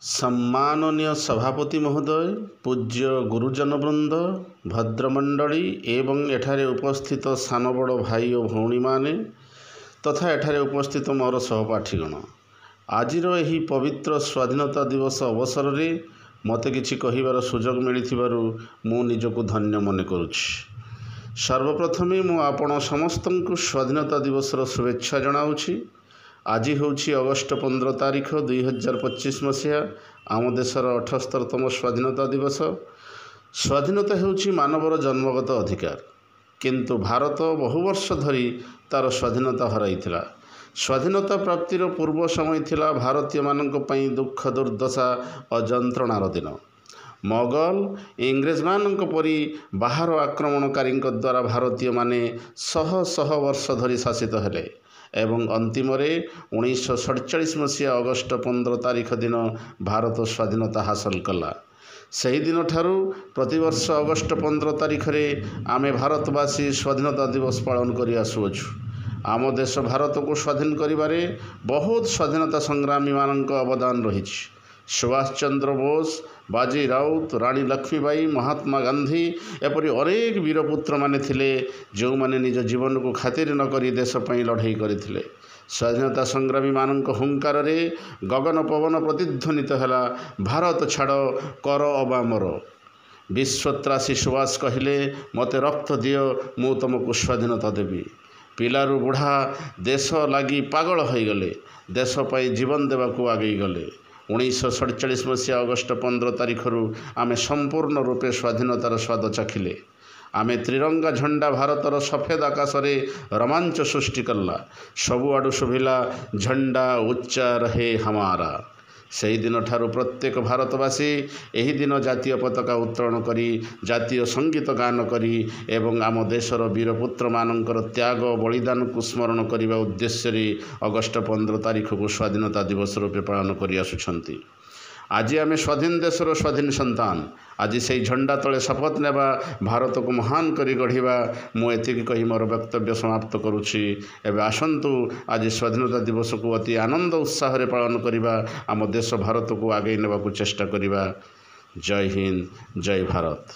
सम्माननीय सभापति महोदय, पूज्य गुरुजनवृंद, भद्रमंडली एवं एठारे उपस्थित सान बड़ भाई और भौणी माने तथा एठारे उपस्थित मोर सहपाठीगण, आजिर एही पवित्र स्वाधीनता दिवस अवसर में मते किछि कहिबार सुजोग मिलिथिबारु मु निजको धन्य मने करुछि। सर्वप्रथमे मु आपण समस्तंकु स्वाधीनता दिवसर शुभेच्छा जनाउछि। आज हूँ अगस्ट 15 तारिख 2025 मसीहा आम देशर 78तम स्वाधीनता दिवस। स्वाधीनता होउछि मानवर जन्मगत अधिकार, किंतु भारत बहु वर्ष धरी तार स्वाधीनता हराइथिला। स्वाधीनता प्राप्तिर पूर्व समय थिला भारतीय मानक पई दुख दुर्दशा और जंत्रणार दिन। मोगल इंग्रेज मानक परी बाहर आक्रमणकारी द्वारा भारतीय माने शह शह वर्ष धरी शासित हेले एवं अंतिम 1947 मसीहा अगस्ट 15 तारिख दिन भारत स्वाधीनता हासिल कला। सही दिन ठारू प्रतिवर्ष अगस्ट 15 तारिख रे आमे भारतवासी स्वाधीनता दिवस पालन करि आसुअछु। आम देश भारत को स्वाधीन करिबारे बहुत स्वाधीनता संग्रामी मानक अवदान रहिछि। सुभाष चंद्र बोस, बाजी राउत, रानी लक्ष्मीबाई, महात्मा गांधी एपरी अनेक वीरपुत्र माने थिले जो माने निज जीवन को खातिर न करी देश पई लड़ाई करथिले। स्वाधीनता संग्रामी मानक हुंकार रे गगन पवन प्रतिध्वनित हैला, भारत छाड़ कर अबा मोर। विश्वत्रासी सुभाष कहिले, मते रक्त दियो मु तुमको स्वाधीनता देवी। पिलारू बुढ़ा देश लगी पागल हो गले, देश पई जीवन देवाकू आगे गले। 1947 मसीहा अगस्ट 15 तारिख आमे संपूर्ण रूपे स्वाधीनतार स्वाद चाखिले। आमे त्रिरंगा झंडा भारतर सफेद आकाश रे रोमांच सृष्टि कला। सबुआडू शुभिला झंडा उच्चा रहे हमारा। सही दिन ठारू प्रत्येक भारतवासी एही दिन जातीय पताका उत्तोलन करी जातीय संगीत गान करी एवं आम देशर वीरपुत्र मानकर त्याग बलिदान को स्मरण करने उद्देश्य रे अगस्ट 15 तारिख को स्वाधीनता दिवस रूपे पालन करि आसुछंती। आज आम स्वाधीन देशर स्वाधीन संतान। आज से झंडा तले शपथ नेबा, भारत को महान करी गढ़िबा। मु एतिक कही मोर वक्तव्य समाप्त करुछि। एबे आसंतु आज स्वाधीनता दिवस को अति आनंद उत्साह रे पालन करिबा, आम देश भारत को आगे नेबा को चेष्टा करिबा। जय हिंद, जय भारत।